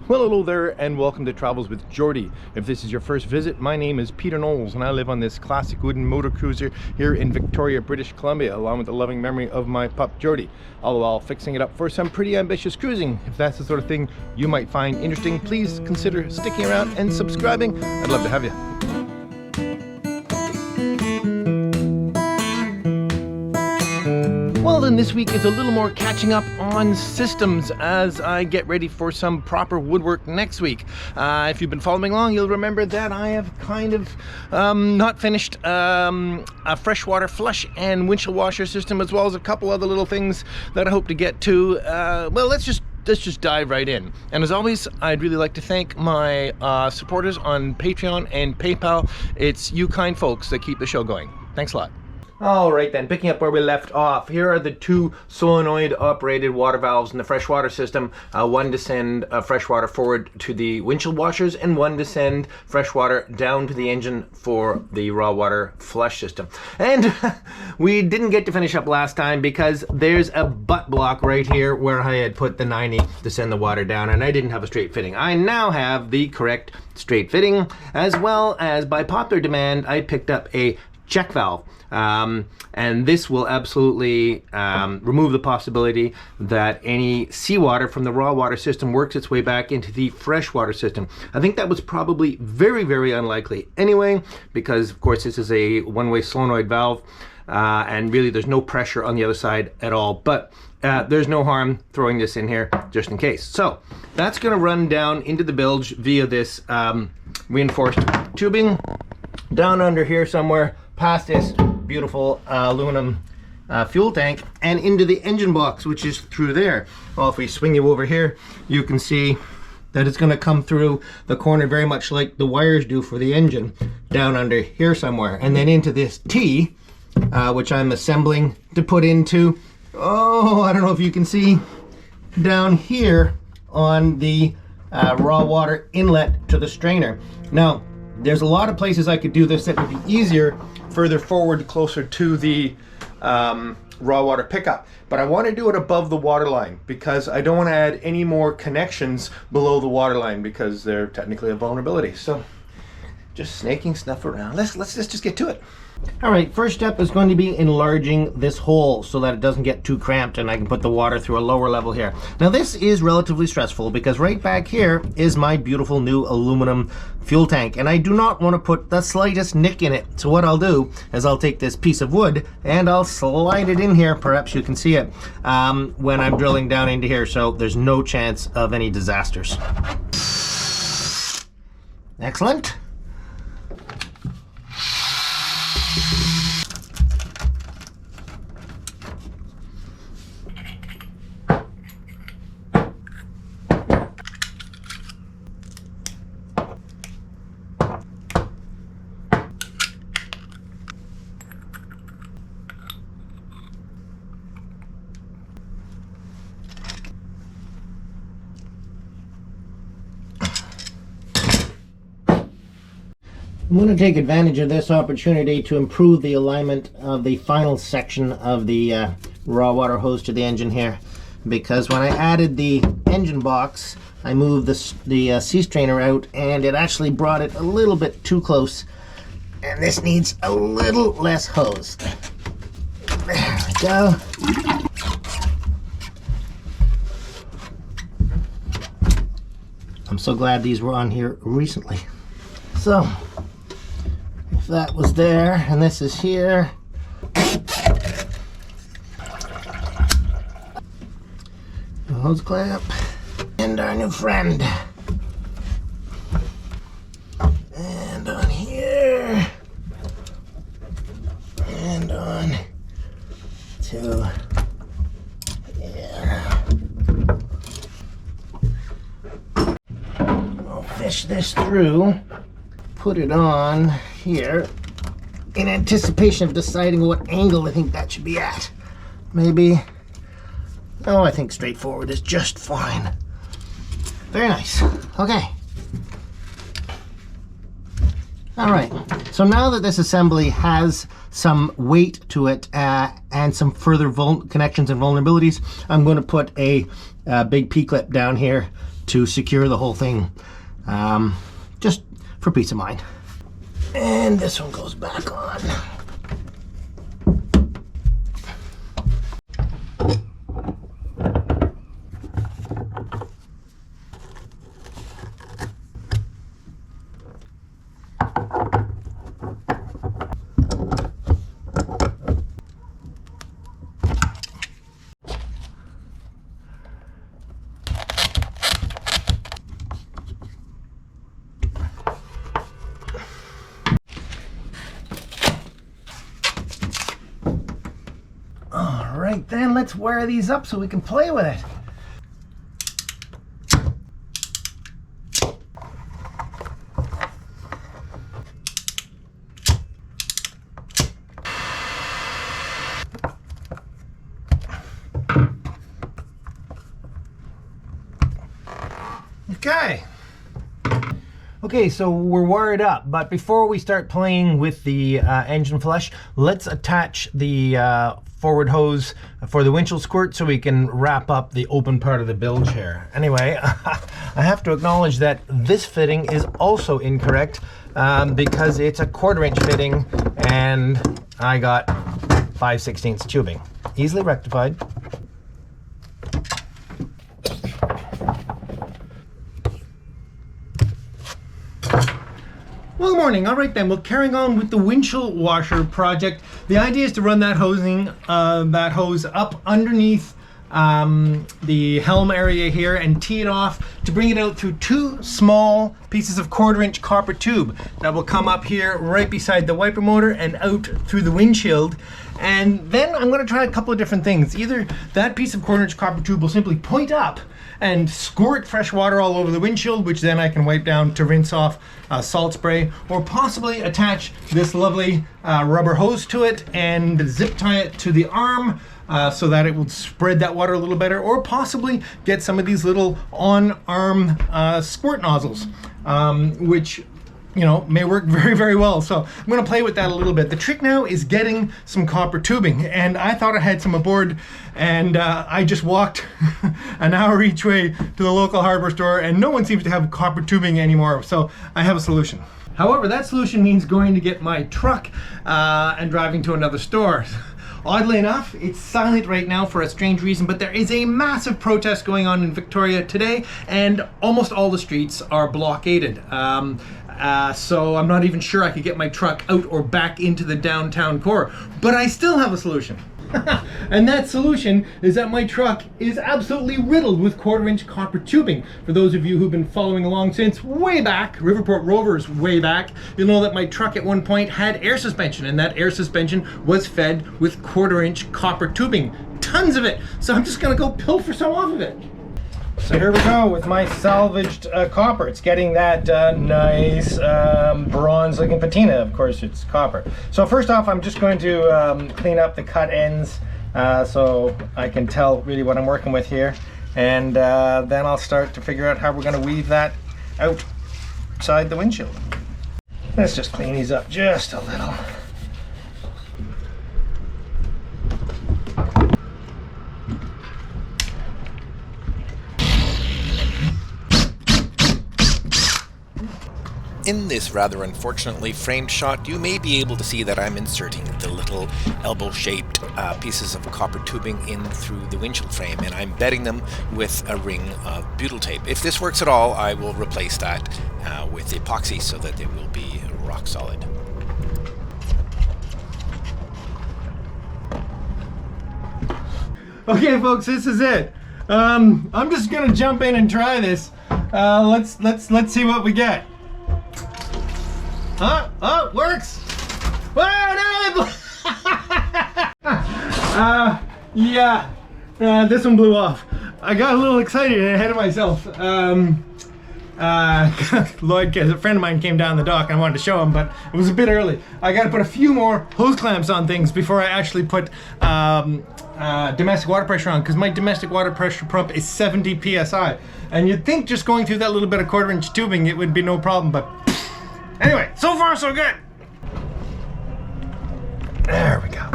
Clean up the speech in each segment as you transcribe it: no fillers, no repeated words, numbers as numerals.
Well, hello there and welcome to Travels with Geordie. If this is your first visit, my name is Peter Knowles and I live on this classic wooden motor cruiser here in Victoria, British Columbia, along with the loving memory of my pup Geordie, all the while fixing it up for some pretty ambitious cruising. If that's the sort of thing you might find interesting, please consider sticking around and subscribing. I'd love to have you. Well, then this week is a little more catching up on systems as I get ready for some proper woodwork next week. If you've been following along, you'll remember that I have kind of not finished a freshwater flush and windshield washer system, as well as a couple other little things that I hope to get to. Well, let's just dive right in. And as always, I'd really like to thank my supporters on Patreon and PayPal. It's you kind folks that keep the show going. Thanks a lot. All right then, picking up where we left off, here are the two solenoid operated water valves in the freshwater system. One to send freshwater forward to the windshield washers and one to send freshwater down to the engine for the raw water flush system. And we didn't get to finish up last time because there's a butt block right here where I had put the 90 to send the water down, and I didn't have a straight fitting. I now have the correct straight fitting, as well as by popular demand I picked up a check valve. And this will absolutely remove the possibility that any seawater from the raw water system works its way back into the freshwater system. I think that was probably very, very unlikely anyway, because of course this is a one-way solenoid valve, and really there's no pressure on the other side at all. But there's no harm throwing this in here just in case. So that's going to run down into the bilge via this reinforced tubing down under here somewhere, past this beautiful aluminum fuel tank and into the engine box, which is through there. Well, if we swing you over here, you can see that it's going to come through the corner very much like the wires do for the engine, down under here somewhere, and then into this T, which I'm assembling to put into, I don't know if you can see, down here on the raw water inlet to the strainer. Now, there's a lot of places I could do this that would be easier further forward, closer to the raw water pickup, but I want to do it above the water line because I don't want to add any more connections below the water line because they're technically a vulnerability. So just snaking stuff around. Let's just get to it. All right, first step is going to be enlarging this hole so that it doesn't get too cramped and I can put the water through a lower level here. Now this is relatively stressful because right back here is my beautiful new aluminum fuel tank, and I do not want to put the slightest nick in it. So what I'll do is I'll take this piece of wood and I'll slide it in here, perhaps you can see it, when I'm drilling down into here, so there's no chance of any disasters. Excellent. I'm going to take advantage of this opportunity to improve the alignment of the final section of the raw water hose to the engine here, because when I added the engine box I moved the sea strainer out and it actually brought it a little bit too close, and this needs a little less hose. There we go. I'm so glad these were on here recently. So if that was there and this is here, hose clamp and our new friend, and on here and on to here. I'll fish this through, put it on here in anticipation of deciding what angle I think that should be at. Maybe, I think straightforward is just fine. Very nice. Okay. All right, so now that this assembly has some weight to it and some further connections and vulnerabilities, I'm going to put a big P-clip down here to secure the whole thing, just for peace of mind. And this one goes back on. Alright then, let's wire these up so we can play with it. Okay, so we're wired up, but before we start playing with the engine flush, let's attach the forward hose for the windshield squirt so we can wrap up the open part of the bilge here. Anyway, I have to acknowledge that this fitting is also incorrect because it's a 1/4 inch fitting and I got 5/16 tubing. Easily rectified. Well, good morning. All right then, we're carrying on with the windshield washer project. The idea is to run that hose up underneath the helm area here and tee it off to bring it out through 2 small pieces of 1/4 inch copper tube that will come up here right beside the wiper motor and out through the windshield. And then I'm going to try a couple of different things. Either that piece of 1/4 inch copper tube will simply point up and squirt fresh water all over the windshield, which then I can wipe down to rinse off salt spray, or possibly attach this lovely rubber hose to it and zip tie it to the arm so that it will spread that water a little better, or possibly get some of these little on-arm squirt nozzles, which may work very, very well. So I'm going to play with that a little bit. The trick now is getting some copper tubing, and I thought I had some aboard, and I just walked an hour each way to the local hardware store, and no one seems to have copper tubing anymore, so I have a solution. However, that solution means going to get my truck and driving to another store. Oddly enough, it's silent right now for a strange reason, but there is a massive protest going on in Victoria today, and almost all the streets are blockaded. So I'm not even sure I could get my truck out or back into the downtown core, but I still have a solution. And that solution is that my truck is absolutely riddled with 1/4 inch copper tubing. For those of you who've been following along since way back, Riverport Rovers way back, you'll know that my truck at one point had air suspension, and that air suspension was fed with 1/4 inch copper tubing. Tons of it! So I'm just gonna go pilfer some off of it. So here we go with my salvaged copper. It's getting that nice bronze looking patina. Of course it's copper. So first off, I'm just going to clean up the cut ends so I can tell really what I'm working with here, and then I'll start to figure out how we're going to weave that outside the windshield. Let's just clean these up just a little. In this rather unfortunately framed shot, you may be able to see that I'm inserting the little elbow-shaped pieces of copper tubing in through the windshield frame, and I'm bedding them with a ring of butyl tape. If this works at all, I will replace that with epoxy so that it will be rock solid. Okay, folks, this is it. I'm just gonna jump in and try this. Let's see what we get. Oh, it works! Whoa, no! Yeah, this one blew off. I got a little excited ahead of myself. Lloyd, a friend of mine, came down the dock and I wanted to show him, but it was a bit early. I got to put a few more hose clamps on things before I actually put domestic water pressure on, because my domestic water pressure pump is 70 psi. And you'd think just going through that little bit of 1/4 inch tubing it would be no problem, but anyway, so far so good. There we go.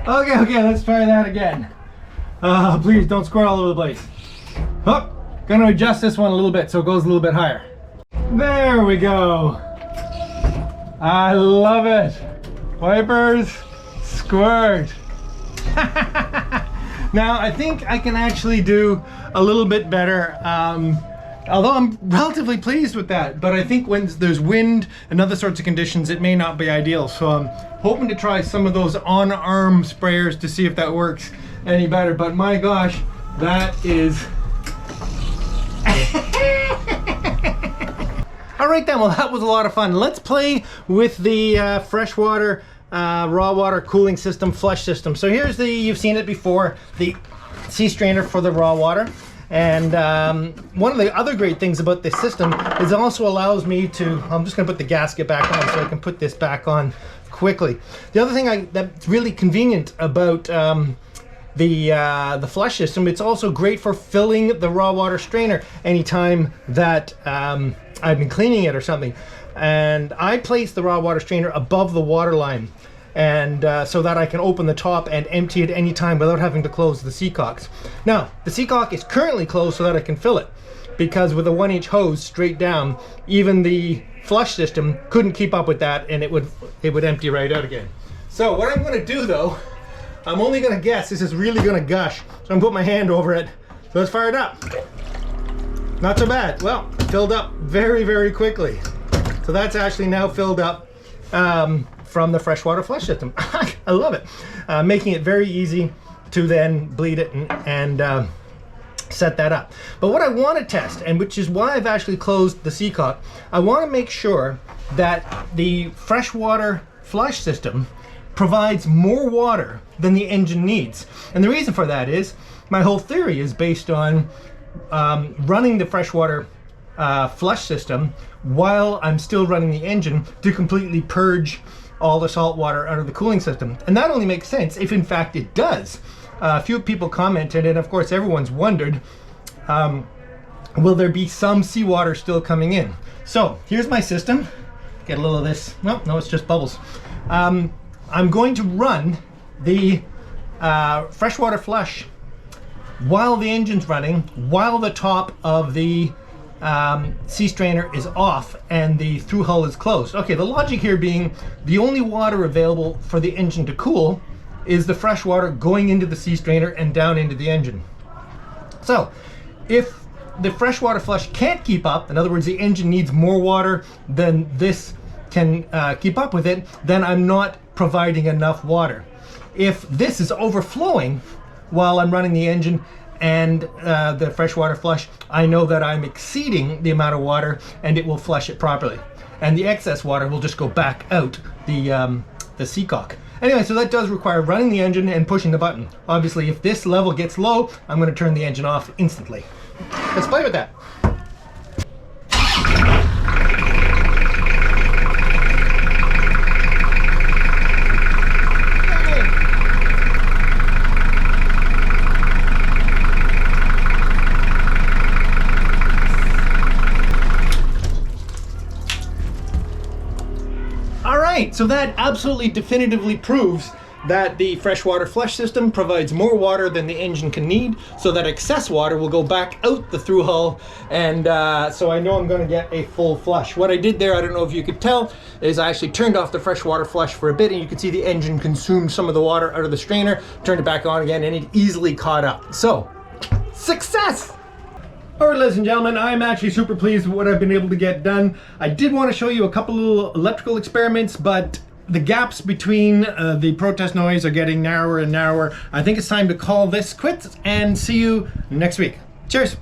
Okay, let's try that again. Please don't squirt all over the place. Oh, gonna adjust this one a little bit so it goes a little bit higher. There we go. I love it. Wipers, squirt. Now I think I can actually do a little bit better. Although I'm relatively pleased with that, but I think when there's wind and other sorts of conditions, it may not be ideal. So I'm hoping to try some of those on-arm sprayers to see if that works any better. But my gosh, that is... All right then, well that was a lot of fun. Let's play with the freshwater raw water cooling system, flush system. So here's the, you've seen it before, the sea strainer for the raw water. And one of the other great things about this system is it also allows me to, I'm just gonna put the gasket back on so I can put this back on quickly. The other thing that's really convenient about the flush system, it's also great for filling the raw water strainer anytime that I've been cleaning it or something. And I place the raw water strainer above the water line, and so that I can open the top and empty it anytime without having to close the seacocks. Now, the seacock is currently closed so that I can fill it, because with a 1-inch hose straight down, even the flush system couldn't keep up with that, and it would empty right out again. So what I'm gonna do though, I'm only gonna guess this is really gonna gush, so I'm gonna put my hand over it. So let's fire it up. Not so bad. Well, filled up very, very quickly. So that's actually now filled up from the freshwater flush system. I love it. Making it very easy to then bleed it and set that up. But what I want to test, and which is why I've actually closed the seacock, I want to make sure that the freshwater flush system provides more water than the engine needs. And the reason for that is, my whole theory is based on running the freshwater flush system while I'm still running the engine to completely purge all the salt water out of the cooling system. And that only makes sense if in fact it does. A few people commented, and of course everyone's wondered, will there be some seawater still coming in? So here's my system. Get a little of this. Well, no, it's just bubbles. I'm going to run the freshwater flush while the engine's running, while the top of the sea strainer is off and the through hull is closed. Okay, the logic here being the only water available for the engine to cool is the fresh water going into the sea strainer and down into the engine. So if the freshwater flush can't keep up, in other words, the engine needs more water than this can keep up with it, then I'm not providing enough water. If this is overflowing while I'm running the engine and the freshwater flush, I know that I'm exceeding the amount of water and it will flush it properly. And the excess water will just go back out the seacock. Anyway, so that does require running the engine and pushing the button. Obviously, if this level gets low, I'm going to turn the engine off instantly. Let's play with that. So that absolutely definitively proves that the freshwater flush system provides more water than the engine can need, so that excess water will go back out the through hull, and so I know I'm going to get a full flush. What I did there, I don't know if you could tell, is I actually turned off the freshwater flush for a bit, and you can see the engine consumed some of the water out of the strainer, turned it back on again, and it easily caught up. So, success! All right, ladies and gentlemen, I'm actually super pleased with what I've been able to get done. I did want to show you a couple little electrical experiments, but the gaps between the protest noise are getting narrower and narrower. I think it's time to call this quits and see you next week. Cheers.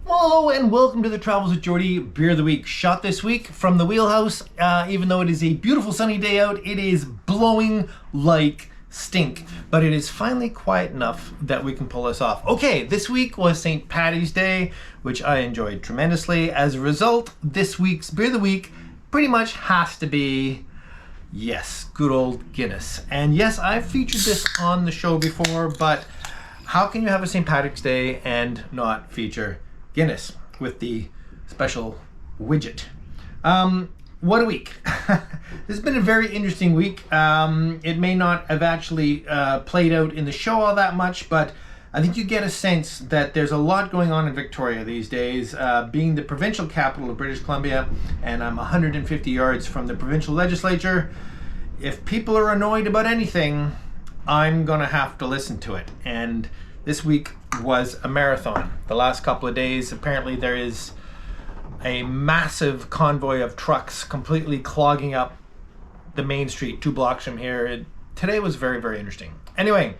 Hello and welcome to the Travels with Geordie Beer of the Week. Shot this week from the wheelhouse. Even though it is a beautiful sunny day out, it is blowing like stink, but it is finally quiet enough that we can pull this off. Okay, this week was St. Paddy's Day, which I enjoyed tremendously. As a result, this week's Beer of the Week pretty much has to be, yes, good old Guinness. And yes, I've featured this on the show before, but how can you have a St. Patrick's Day and not feature Guinness with the special widget? what a week. This has been a very interesting week. It may not have actually played out in the show all that much, but I think you get a sense that there's a lot going on in Victoria these days, being the provincial capital of British Columbia, and I'm 150 yards from the provincial legislature. If people are annoyed about anything, I'm gonna have to listen to it. And this week was a marathon. The last couple of days, apparently there is a massive convoy of trucks completely clogging up the Main Street 2 blocks from here. Today was very, very interesting. Anyway,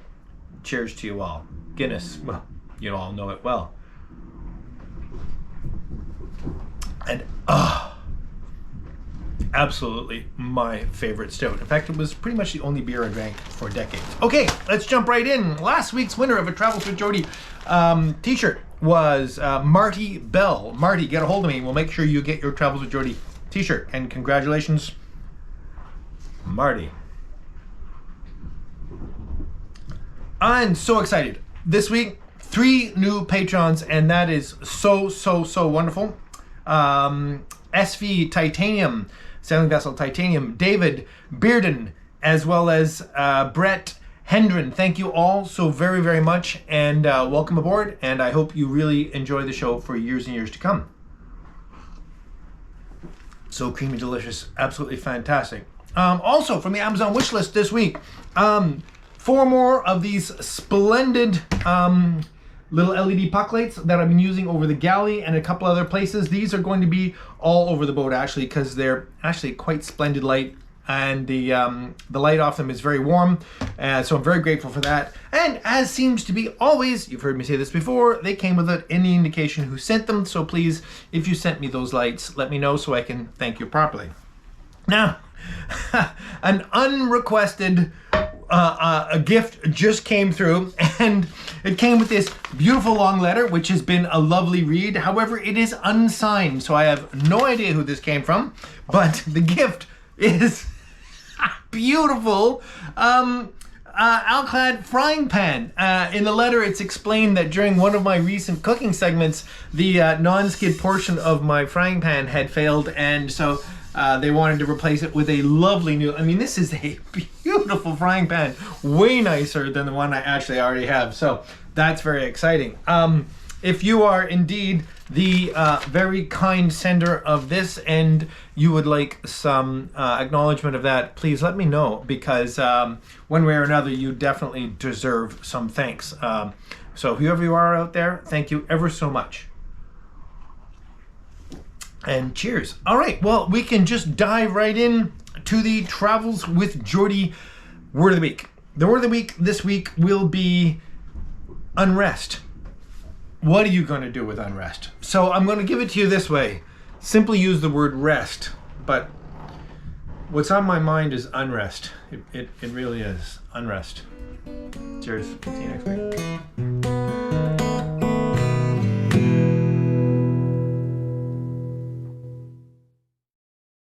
cheers to you all. Guinness, well, you all know it well. And absolutely my favorite stout. In fact, it was pretty much the only beer I drank for decades. Okay, let's jump right in. Last week's winner of a Travels with Geordie t-shirt was Marty Bell. Marty, get a hold of me. We'll make sure you get your Travels with Geordie t-shirt. And congratulations, Marty. I'm so excited. This week, 3 new patrons, and that is so wonderful. SV Titanium, Sailing Vessel Titanium, David Bearden, as well as Brett Hendren. Thank you all so very, very much, and welcome aboard, and I hope you really enjoy the show for years and years to come. So creamy, delicious, absolutely fantastic. Also, from the Amazon wish list this week, 4 more of these splendid little LED puck lights that I've been using over the galley and a couple other places. These are going to be all over the boat actually, because they're actually quite splendid light, and the light off them is very warm, so I'm very grateful for that. And as seems to be always, you've heard me say this before, they came with any indication who sent them, so please, if you sent me those lights, let me know so I can thank you properly. Now, an unrequested a gift just came through, and it came with this beautiful long letter, which has been a lovely read. However, it is unsigned, so I have no idea who this came from, but the gift is beautiful Alclad frying pan. In the letter, it's explained that during one of my recent cooking segments, the non-skid portion of my frying pan had failed, and so they wanted to replace it with a lovely new, I mean, this is a beautiful frying pan, way nicer than the one I actually already have. So that's very exciting. If you are indeed the very kind sender of this and you would like some acknowledgement of that, please let me know, because one way or another, you definitely deserve some thanks. So whoever you are out there, thank you ever so much. And cheers. All right, well, we can just dive right in to the Travels with Geordie word of the week. The word of the week this week will be unrest. What are you going to do with unrest? So I'm going to give it to you this way. Simply use the word rest, but what's on my mind is unrest. It really is unrest. Cheers. See you next week.